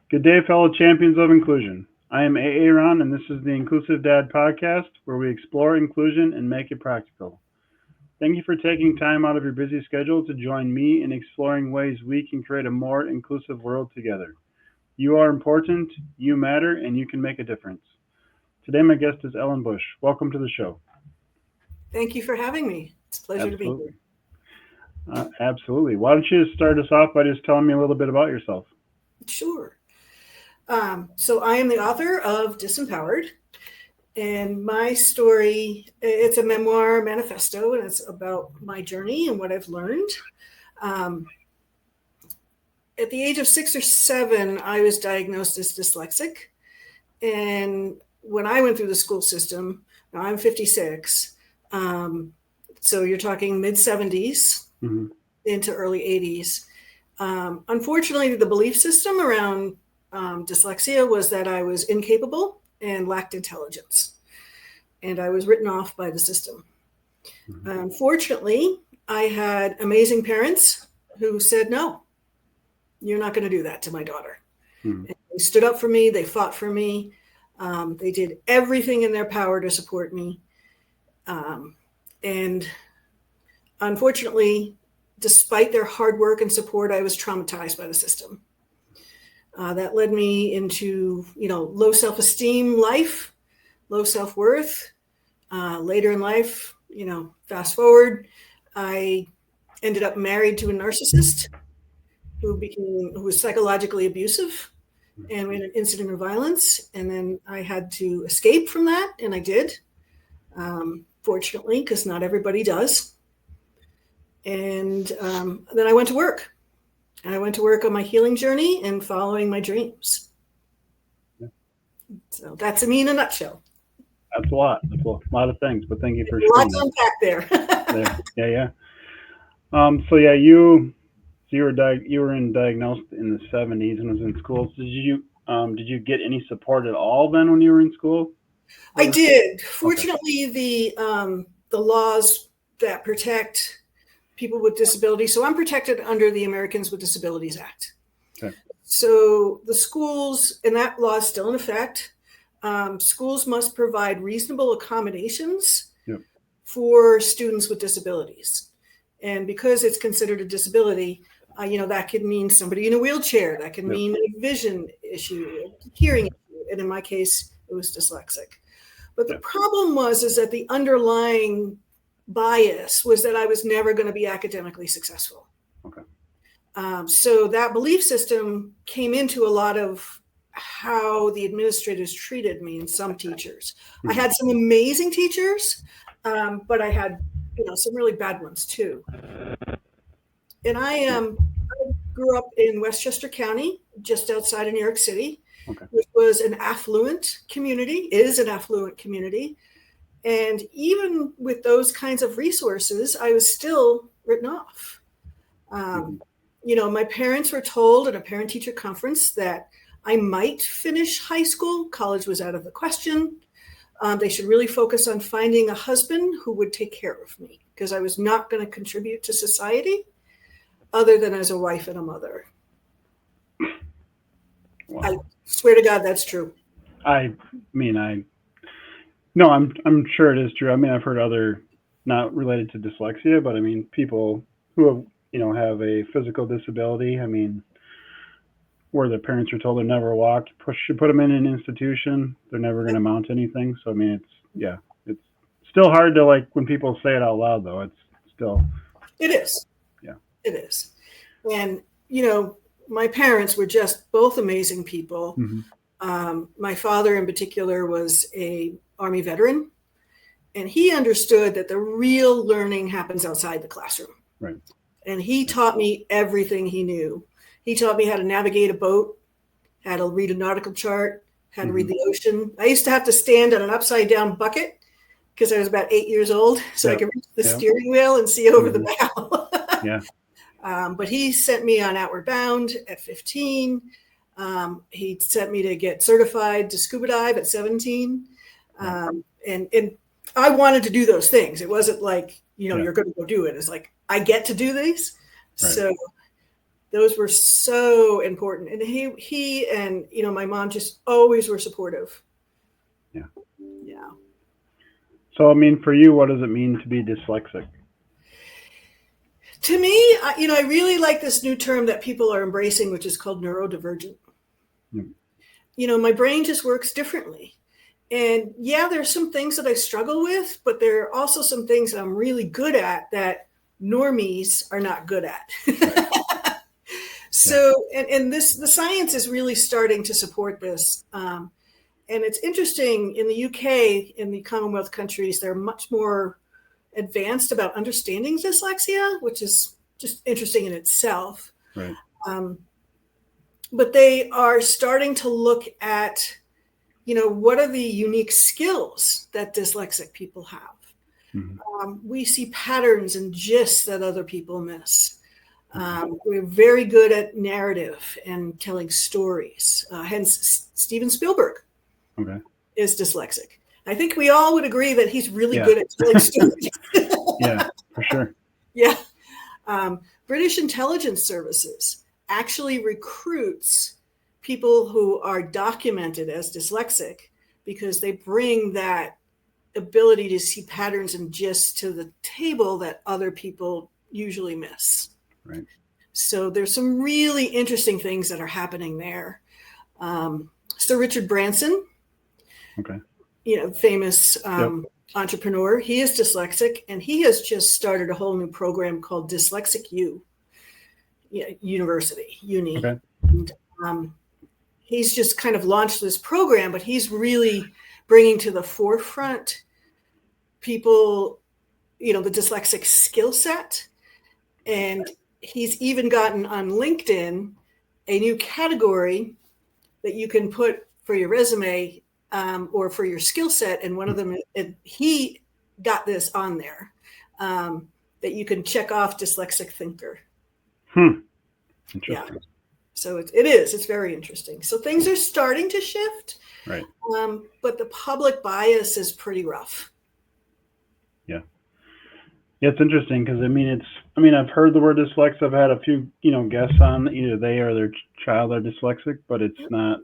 Good day, fellow champions of inclusion. I am Aaron, and this is the Inclusive Dad podcast, where we explore inclusion and make it practical. Thank you for taking time out of your busy schedule to join me in exploring ways we can create a more inclusive world together. You are important, you matter, and you can make a difference. Today, my guest is Ellen Busch. Welcome to the show. Thank you for having me. It's a pleasure to be here. Absolutely. Why don't you start us off by just telling me a little bit about yourself? Sure. So I am the author of Disempowered, and my story, it's a memoir manifesto, and it's about my journey and what I've learned. At the age of 6 or 7, I was diagnosed as dyslexic. And when I went through the school system, now I'm 56, so you're talking mid-70s into early 80s. Unfortunately, the belief system around dyslexia was that I was incapable and lacked intelligence. And I was written off by the system. Unfortunately, I had amazing parents who said, no, you're not going to do that to my daughter. And they stood up for me. They fought for me. They did everything in their power to support me. And unfortunately, despite their hard work and support, I was traumatized by the system. That led me into, low self-esteem life, low self-worth. Later in life, fast forward, I ended up married to a narcissist who was psychologically abusive, and we had an incident of violence. And then I had to escape from that, and I did, fortunately, because not everybody does. And then I went to work. I went to work on my healing journey and following my dreams. So that's me in a nutshell. That's a lot. That's a lot of things, but thank you for sharing. Lots to unpack there. Yeah. You were diagnosed in the 70s and was in school. So did you get any support at all then when you were in school? I did. Fortunately, the laws that protect people with disabilities. So I'm protected under the Americans with Disabilities Act. Okay. So the schools, and that law is still in effect, schools must provide reasonable accommodations for students with disabilities. And because it's considered a disability, that could mean somebody in a wheelchair, that could mean a vision issue, a hearing issue, and in my case, it was dyslexic. But the problem is that the underlying bias was that I was never going to be academically successful. Okay. So that belief system came into a lot of how the administrators treated me and some teachers. I had some amazing teachers, but I had, some really bad ones too. And I grew up in Westchester County, just outside of New York City, which was an affluent community, is an affluent community. And even with those kinds of resources, I was still written off. My parents were told at a parent-teacher conference that I might finish high school. College was out of the question. They should really focus on finding a husband who would take care of me because I was not going to contribute to society other than as a wife and a mother. Wow. I swear to God, that's true. No, I'm sure it is true. I mean, I've heard other, not related to dyslexia, but I mean, people who have, have a physical disability. I mean, where the parents are told they're never walk, should put them in an institution. They're never going to amount to anything. So I mean, it's still hard to when people say it out loud, though. It's still. It is. Yeah. It is, and my parents were just both amazing people. My father, in particular, was a Army veteran, and he understood that the real learning happens outside the classroom. Right. And he taught me everything he knew. He taught me how to navigate a boat, how to read a nautical chart, how to read the ocean. I used to have to stand on an upside down bucket because I was about 8 years old, so I could reach the steering wheel and see over the bow. But he sent me on Outward Bound at 15. He sent me to get certified to scuba dive at 17. And I wanted to do those things. It wasn't like, you're going to go do it. It's like, I get to do these. Right. So Those were so important. And he and, my mom just always were supportive. Yeah. Yeah. So, I mean, for you, what does it mean to be dyslexic? To me, I really like this new term that people are embracing, which is called neurodivergent. My brain just works differently. And yeah, there's some things that I struggle with, but there are also some things that I'm really good at that normies are not good at. So, and the science is really starting to support this. And it's interesting, in the UK, in the Commonwealth countries, they're much more advanced about understanding dyslexia, which is just interesting in itself. Right. But they are starting to look at, what are the unique skills that dyslexic people have? Mm-hmm. We see patterns and gists that other people miss. We're very good at narrative and telling stories. Hence, Steven Spielberg is dyslexic. I think we all would agree that he's really good at telling stories. Yeah, for sure. Yeah. British intelligence services actually recruits people who are documented as dyslexic because they bring that ability to see patterns and gists to the table that other people usually miss. Right. So there's some really interesting things that are happening there. Sir Richard Branson, famous entrepreneur, he is dyslexic, and he has just started a whole new program called Dyslexic U University, Uni. Okay. And, he's just kind of launched this program, but he's really bringing to the forefront people, the dyslexic skill set. And he's even gotten on LinkedIn a new category that you can put for your resume or for your skill set. And one of them, he got this on there, that you can check off dyslexic thinker. Interesting. Yeah. So it's very interesting. So things are starting to shift, right? But the public bias is pretty rough. Yeah, it's interesting because I've heard the word dyslexic. I've had a few guests on, either they or their child are dyslexic, but it's not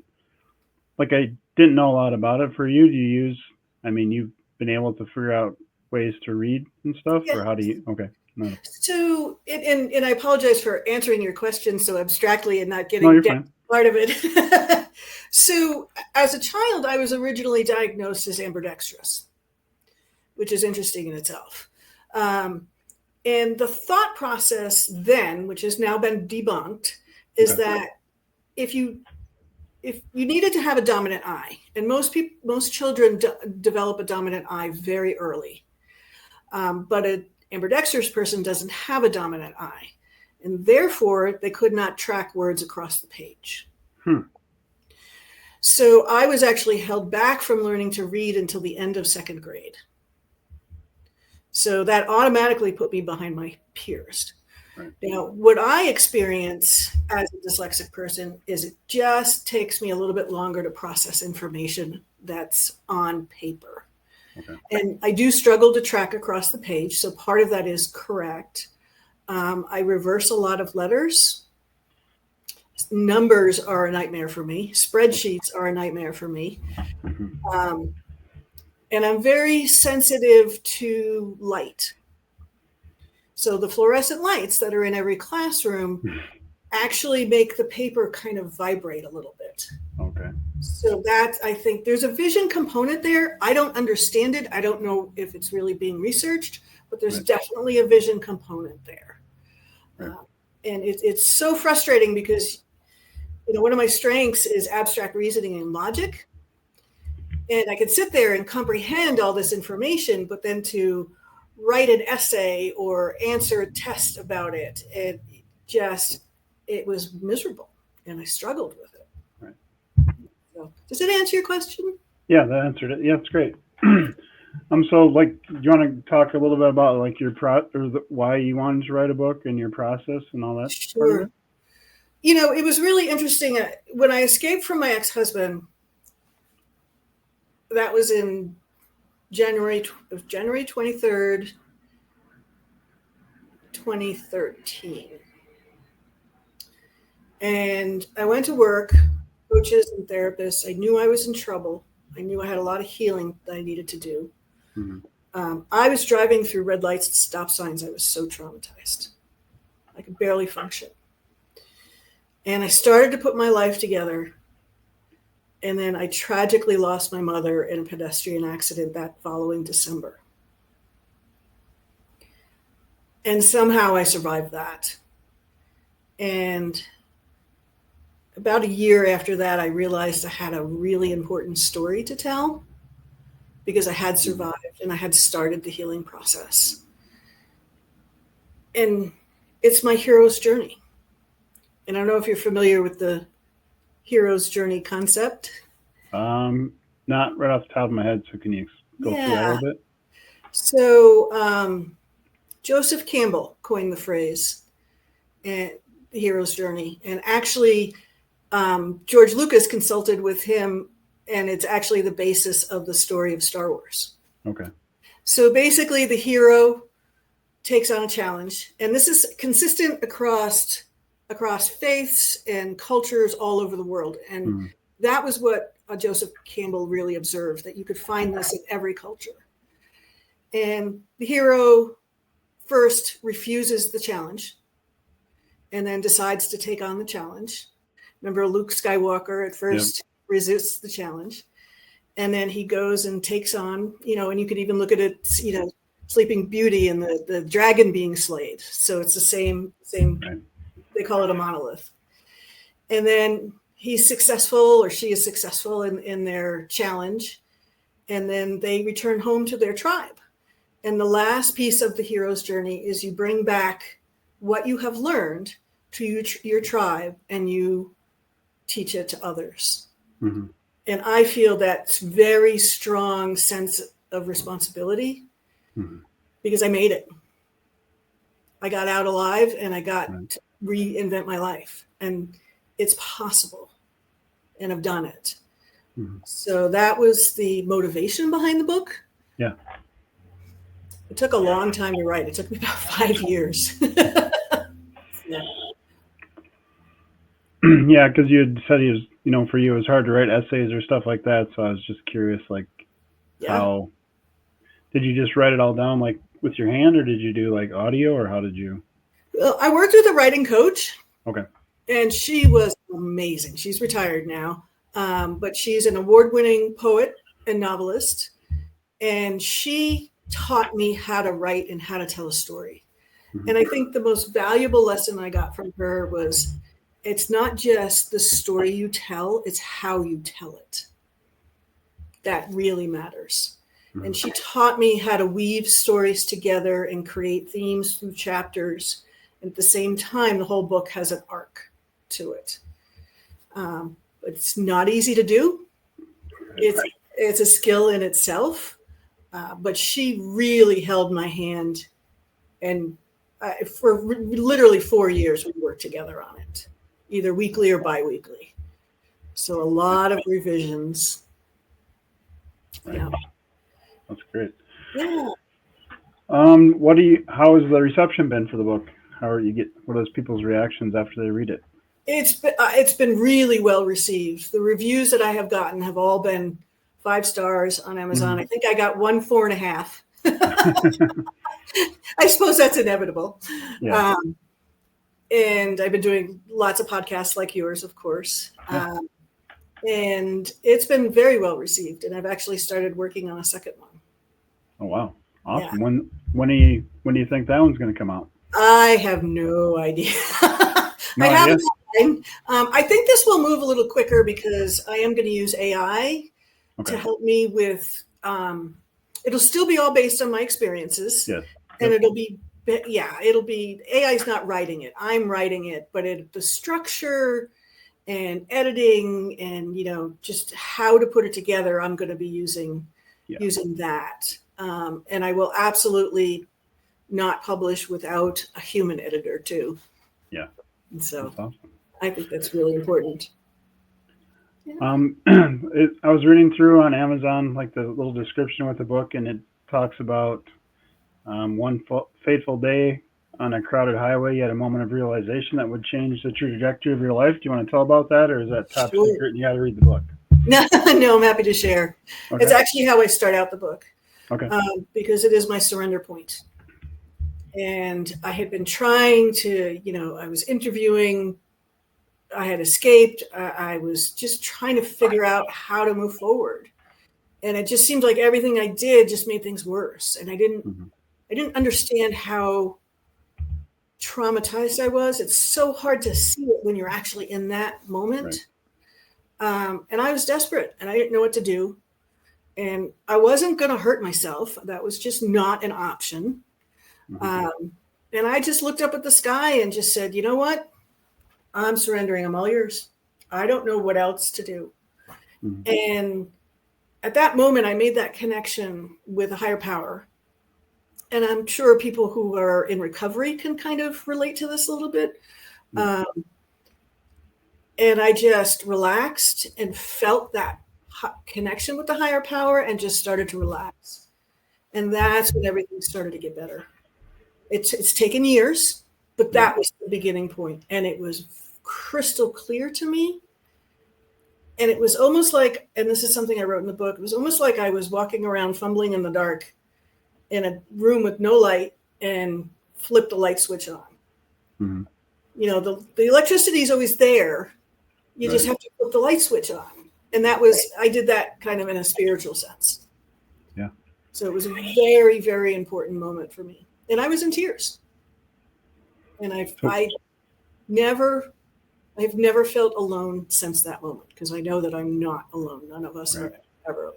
like, I didn't know a lot about it. For you, you've been able to figure out ways to read and stuff, or how do you? Okay. No. So, and I apologize for answering your question so abstractly and not getting part of it. So, as a child, I was originally diagnosed as ambidextrous, which is interesting in itself. And the thought process then, which has now been debunked, is that if you needed to have a dominant eye, and most children develop a dominant eye very early, but an ambidextrous person doesn't have a dominant eye, and therefore they could not track words across the page. So I was actually held back from learning to read until the end of second grade. So that automatically put me behind my peers. Right. Now, what I experience as a dyslexic person is it just takes me a little bit longer to process information that's on paper. And I do struggle to track across the page. So part of that is correct. I reverse a lot of letters. Numbers are a nightmare for me. Spreadsheets are a nightmare for me. And I'm very sensitive to light. So the fluorescent lights that are in every classroom actually make the paper kind of vibrate a little bit. Okay. So that, I think there's a vision component there. I don't understand it. I don't know if it's really being researched, but there's definitely a vision component there. And it's so frustrating because, one of my strengths is abstract reasoning and logic. And I could sit there and comprehend all this information, but then to write an essay or answer a test about it, it was miserable, and I struggled with it. Right. So, does it answer your question? Yeah, that answered it. Yeah, it's great. So, do you want to talk a little bit about why you wanted to write a book and your process and all that? Sure. It was really interesting. When I escaped from my ex-husband, that was in January 23rd, 2013. And I went to work, coaches and therapists. I knew I was in trouble. I knew I had a lot of healing that I needed to do. Mm-hmm. I was driving through red lights and stop signs. I was so traumatized. I could barely function. And I started to put my life together. And then I tragically lost my mother in a pedestrian accident that following December. And somehow I survived that. And about a year after that, I realized I had a really important story to tell because I had survived and I had started the healing process. And it's my hero's journey. And I don't know if you're familiar with the hero's journey concept. Not right off the top of my head. So can you go through that a little bit? So Joseph Campbell coined the phrase, the hero's journey. And actually, George Lucas consulted with him, and it's actually the basis of the story of Star Wars. Okay. So basically, the hero takes on a challenge, and this is consistent across faiths and cultures all over the world. And that was what Joseph Campbell really observed, that you could find this in every culture. And the hero first refuses the challenge and then decides to take on the challenge. Remember, Luke Skywalker at first resists the challenge. And then he goes and takes on, and you could even look at it, Sleeping Beauty and the dragon being slayed. So it's the same, right. They call it a monolith. And then he's successful, or she is successful in their challenge. And then they return home to their tribe. And the last piece of the hero's journey is you bring back what you have learned to your tribe and you teach it to others. Mm-hmm. And I feel that very strong sense of responsibility because I made it. I got out alive and I got to reinvent my life. And it's possible. And I've done it. Mm-hmm. So that was the motivation behind the book. Yeah. It took a long time to write. It took me about 5 years. Yeah, because you had said for you it was hard to write essays or stuff like that. So I was just curious, how did you just write it all down with your hand, or did you do audio, or how did you? Well, I worked with a writing coach. Okay. And she was amazing. She's retired now, but she's an award-winning poet and novelist, and she taught me how to write and how to tell a story. Mm-hmm. And I think the most valuable lesson I got from her was it's not just the story you tell, it's how you tell it. That really matters. Mm-hmm. And she taught me how to weave stories together and create themes through chapters. And at the same time, the whole book has an arc to it. It's not easy to do. It's a skill in itself. But she really held my hand, and for literally 4 years we worked together on it, either weekly or bi-weekly. So a lot of revisions. Right. Yeah, that's great. Yeah. How has the reception been for the book? What are people's reactions after they read it? It's been really well received. The reviews that I have gotten have all been 5 stars on Amazon. I think I got 1 4.5. I suppose that's inevitable. Yeah. And I've been doing lots of podcasts like yours, of course. Yeah. And it's been very well received. And I've actually started working on a second one. Oh, wow. Awesome. Yeah. When do you think that one's going to come out? I have no idea. No idea? I think this will move a little quicker because I am going to use AI to help me with, it'll still be all based on my experiences. Yes. And it'll be AI is not writing it. I'm writing it, but the structure and editing and, just how to put it together, I'm going to be using that. And I will absolutely not publish without a human editor too. Yeah. And so awesome. I think that's really important. Yeah. I was reading through on Amazon, the little description with the book, and it talks about one fateful day on a crowded highway, you had a moment of realization that would change the trajectory of your life. Do you want to tell about that, or is that top Sure. secret and you got to read the book? No, no, I'm happy to share. Okay. It's actually how I start out the book. Okay. Because it is my surrender point. And I had been trying to, I was interviewing, I had escaped, I was just trying to figure out how to move forward. And it just seemed like everything I did just made things worse. And I didn't understand how traumatized I was. It's so hard to see it when you're actually in that moment. Right. And I was desperate and I didn't know what to do. And I wasn't going to hurt myself. That was just not an option. And I just looked up at the sky and just said, you know what? I'm surrendering. I'm all yours. I don't know what else to do. And at that moment, I made that connection with a higher power. And I'm sure people who are in recovery can kind of relate to this a little bit. And I just relaxed and felt that connection with the higher power and just started to relax. And that's when everything started to get better. It's taken years, but that was the beginning point. And it was crystal clear to me. And it was almost like, and this is something I wrote in the book, it was almost like I was walking around fumbling in the dark in a room with no light and flipped the light switch on. The electricity is always there. You just have to flip the light switch on. And I did that kind of in a spiritual sense. Yeah. So it was a very, very important moment for me. And I was in tears. And I've never felt alone since that moment, because I know that I'm not alone. None of us are ever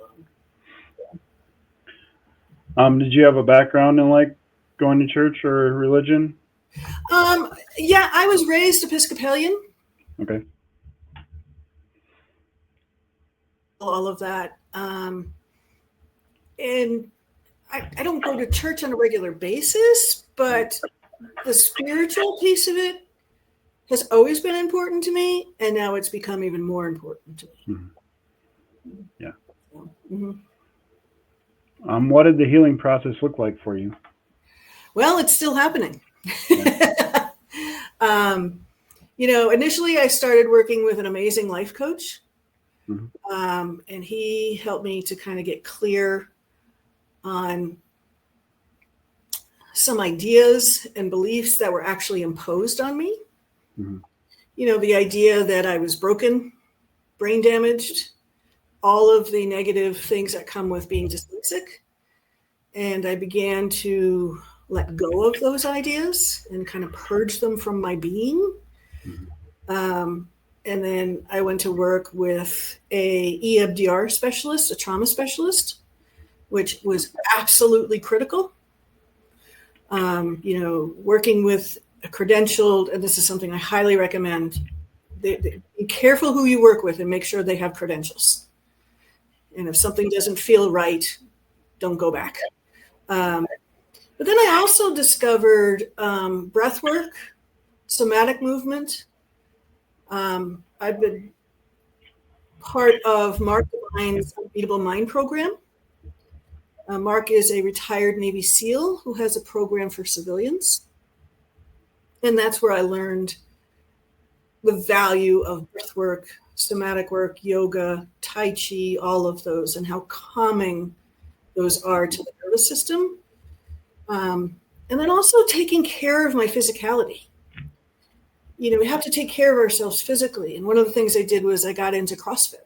alone. Did you have a background in like going to church or religion? Yeah, I was raised Episcopalian. Okay. All of that. And I don't go to church on a regular basis, but the spiritual piece of it has always been important to me, and now it's become even more important to me. Yeah. Mm-hmm. What did the healing process look like for you? Well, it's still happening. Yeah. Initially I started working with an amazing life coach. And he helped me to kind of get clear on some ideas and beliefs that were actually imposed on me. The idea that I was broken, brain damaged, all of the negative things that come with being dyslexic. And I began to let go of those ideas and kind of purge them from my being. And then I went to work with a EMDR specialist, a trauma specialist, which was absolutely critical. Working with a credentialed, and this is something I highly recommend, be careful who you work with and make sure they have credentials. And if something doesn't feel right, don't go back. But then I also discovered breath work, somatic movement. I've been part of Mark Devine's Unbeatable Mind program. Mark is a retired Navy SEAL who has a program for civilians. And that's where I learned the value of breath work, somatic work, yoga, Tai Chi, all of those, and how calming those are to the nervous system. And then also taking care of my physicality. We have to take care of ourselves physically. And one of the things I did was I got into CrossFit.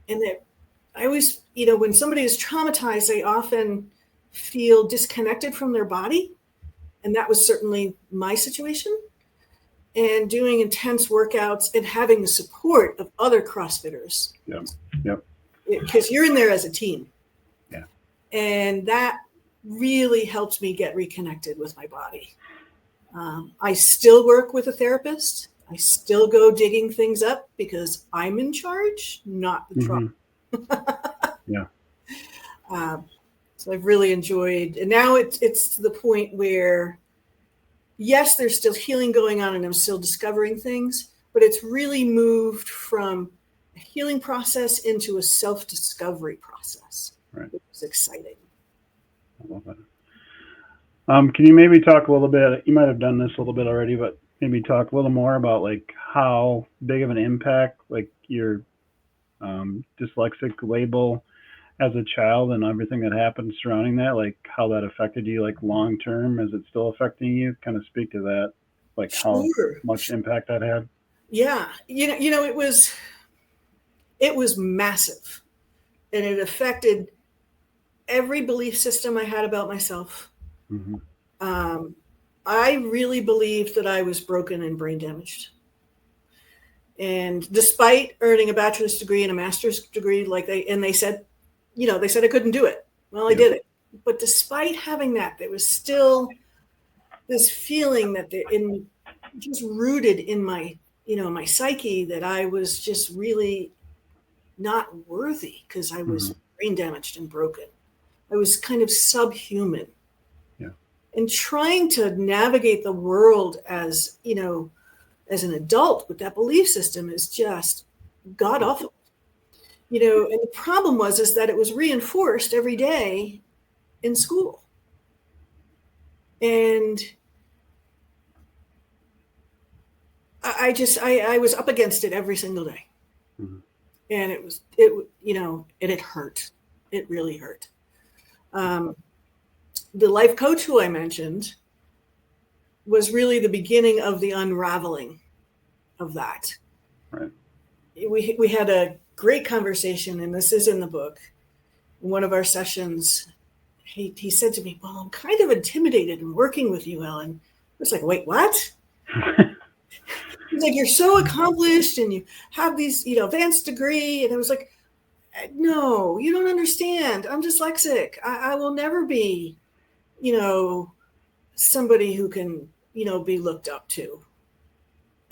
And I always, when somebody is traumatized, they often feel disconnected from their body. And that was certainly my situation. And doing intense workouts and having the support of other CrossFitters. Yep. Because you're in there as a team. Yeah. And that really helped me get reconnected with my body. I still work with a therapist. I still go digging things up because I'm in charge, not the trauma. Yeah. So I've really enjoyed, and now it's to the point where, yes, there's still healing going on and I'm still discovering things, but it's really moved from a healing process into a self-discovery. discovery process. Right. It was exciting. I love that. Can you maybe talk a little bit? You might have done this a little bit already, but maybe talk a little more about like how big of an impact like your dyslexic label as a child and everything that happened surrounding that, like how that affected you, like long term. Is it still affecting you? Kind of speak to that, like how Sure. much impact that had. Yeah. It was massive, and it affected every belief system I had about myself. Mm-hmm. Um, I really believed that I was broken and brain damaged. And despite earning a bachelor's degree and a master's degree, they said I couldn't do it. Well, I did it. But despite having that, there was still this feeling that just rooted in my psyche, that I was just really not worthy because I was Mm-hmm. brain damaged and broken. I was kind of subhuman. Yeah. And trying to navigate the world as an adult with that belief system is just god awful. And the problem is that it was reinforced every day in school. And I was up against it every single day. Mm-hmm. And it hurt. It really hurt. The life coach who I mentioned was really the beginning of the unraveling of that. Right. We had a great conversation, and this is in the book. In one of our sessions, he said to me, "Well, I'm kind of intimidated in working with you, Ellen." I was like, "Wait, what?" He's like, "You're so accomplished and you have these, advanced degree." And I was like, "No, you don't understand. I'm dyslexic. I will never be, somebody who can, be looked up to."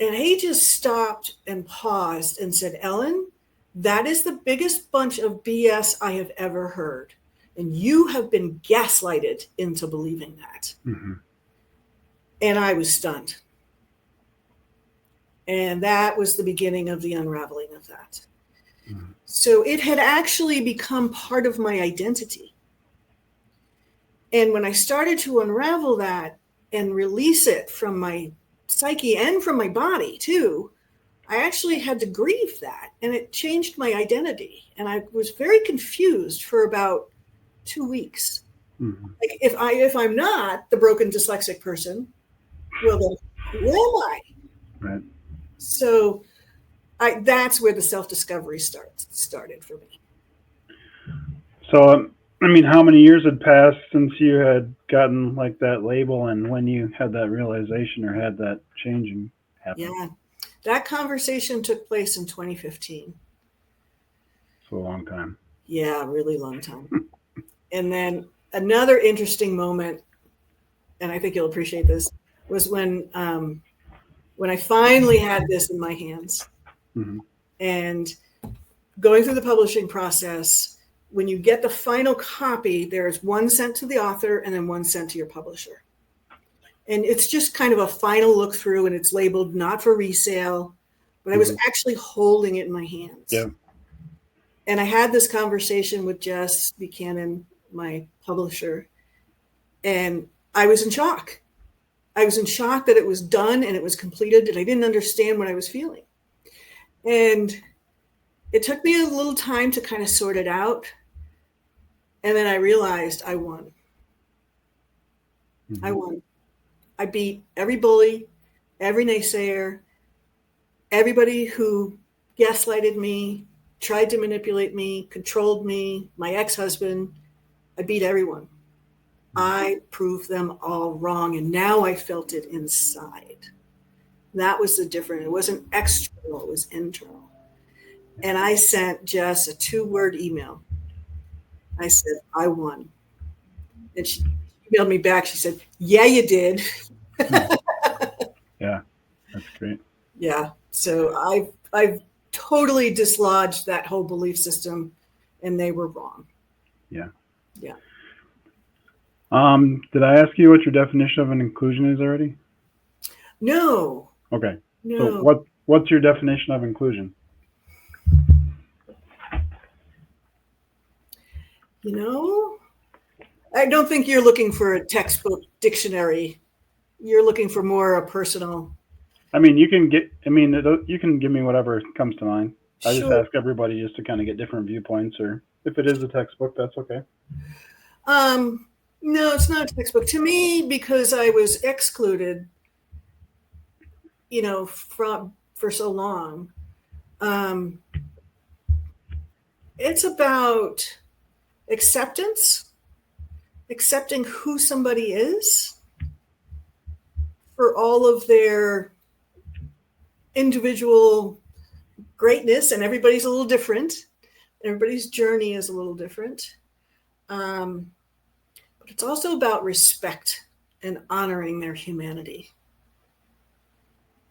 And he just stopped and paused and said, "Ellen, that is the biggest bunch of BS I have ever heard. And you have been gaslighted into believing that." Mm-hmm. And I was stunned. And that was the beginning of the unraveling of that. Mm-hmm. So it had actually become part of my identity. And when I started to unravel that and release it from my psyche and from my body too, I actually had to grieve that, and it changed my identity. And I was very confused for about 2 weeks. Mm-hmm. Like, if I'm not the broken dyslexic person, well, then who am I? Right. So that's where the self-discovery started for me. So, how many years had passed since you had gotten like that label, and when you had that realization or had that changing happen? Yeah, that conversation took place in 2015. So a long time. Yeah, really long time. And then another interesting moment, and I think you'll appreciate this, was when I finally had this in my hands. Mm-hmm. And going through the publishing process, when you get the final copy, there's one sent to the author and then one sent to your publisher. And it's just kind of a final look through, and it's labeled not for resale, but I was actually holding it in my hands. Yeah. And I had this conversation with Jess Buchanan, my publisher, and I was in shock. I was in shock that it was done and it was completed, and I didn't understand what I was feeling. And it took me a little time to kind of sort it out. And then I realized I won. Mm-hmm. I won. I beat every bully, every naysayer, everybody who gaslighted me, tried to manipulate me, controlled me, my ex-husband. I beat everyone. Mm-hmm. I proved them all wrong, and now I felt it inside. That was the difference. It wasn't external, it was internal. And I sent Jess a 2-word email. I said, "I won." And she emailed me back. She said, "Yeah, you did." Yeah, that's great. Yeah. So I've totally dislodged that whole belief system, and they were wrong. Yeah. Yeah. Did I ask you what your definition of an inclusion is already? No. Okay. No. So what's your definition of inclusion? I don't think you're looking for a textbook dictionary. You're looking for more a personal. I mean, you can give me whatever comes to mind. I just Sure. ask everybody just to kind of get different viewpoints, or if it is a textbook, that's okay. No, it's not a textbook to me because I was excluded, for so long. It's about acceptance, accepting who somebody is for all of their individual greatness, and everybody's a little different. Everybody's journey is a little different. But it's also about respect and honoring their humanity.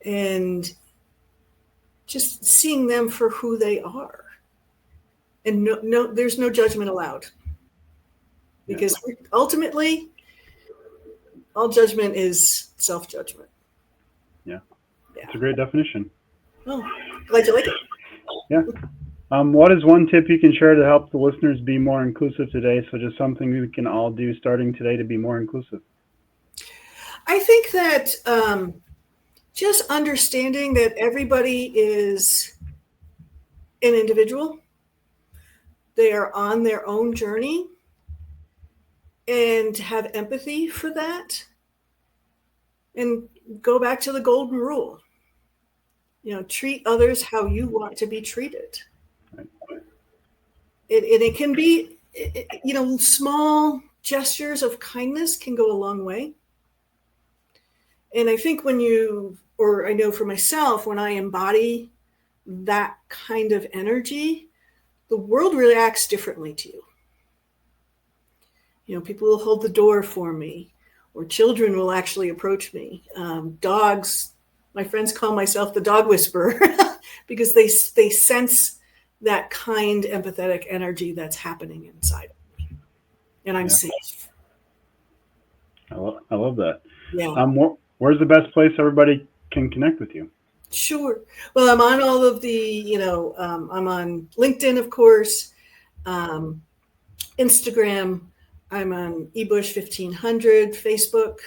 And just seeing them for who they are. And no, there's no judgment allowed. Because ultimately, all judgment is self-judgment. Yeah. It's a great definition. Oh, glad you like it. Yeah. What is one tip you can share to help the listeners be more inclusive today? So just something we can all do starting today to be more inclusive. I think that just understanding that everybody is an individual. They are on their own journey, and have empathy for that. And go back to the golden rule. Treat others how you want to be treated. It can be, small gestures of kindness can go a long way. And I think I know for myself, when I embody that kind of energy, the world reacts differently to you. People will hold the door for me, or children will actually approach me. Dogs, my friends call myself the dog whisperer because they sense that kind, empathetic energy that's happening inside of me, and I'm safe. I love that. Yeah. Where's the best place everybody can connect with you? Sure. Well, I'm on all of the, I'm on LinkedIn, of course, Instagram. I'm on ebush1500, Facebook.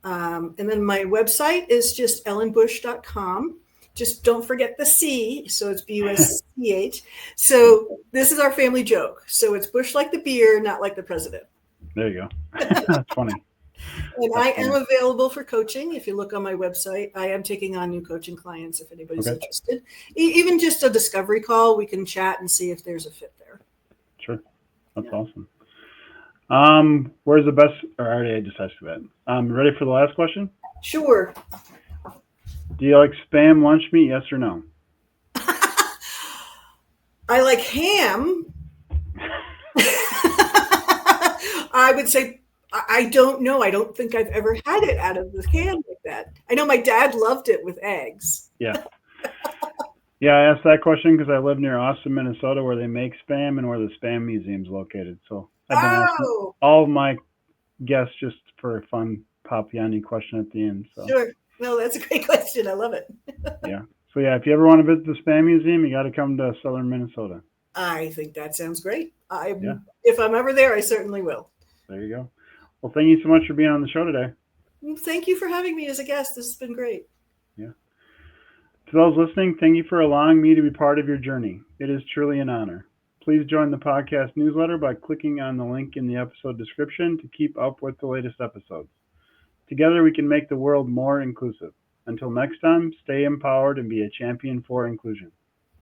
And then my website is just ellenbusch.com. Just don't forget the C. So it's BUSCH. So this is our family joke. So it's Bush like the beer, not like the president. There you go. That's funny. And I am available for coaching. If you look on my website, I am taking on new coaching clients if anybody's interested. Even just a discovery call, we can chat and see if there's a fit there. Sure. That's awesome. Where's the best, already I just asked you that. Ready for the last question? Sure. Do you like Spam lunch meat, yes or no? I like ham. I would say, I don't know. I don't think I've ever had it out of the can like that. I know my dad loved it with eggs. Yeah. Yeah, I asked that question because I live near Austin, Minnesota, where they make Spam and where the Spam Museum is located. So I've been asking all of my guests just for a fun Papiani question at the end. So. Sure. No, that's a great question. I love it. Yeah. So yeah, if you ever want to visit the Spam Museum, you got to come to southern Minnesota. I think that sounds great. If I'm ever there, I certainly will. There you go. Well, thank you so much for being on the show today. Thank you for having me as a guest. This has been great. Yeah. To those listening, thank you for allowing me to be part of your journey. It is truly an honor. Please join the podcast newsletter by clicking on the link in the episode description to keep up with the latest episodes. Together, we can make the world more inclusive. Until next time, stay empowered and be a champion for inclusion.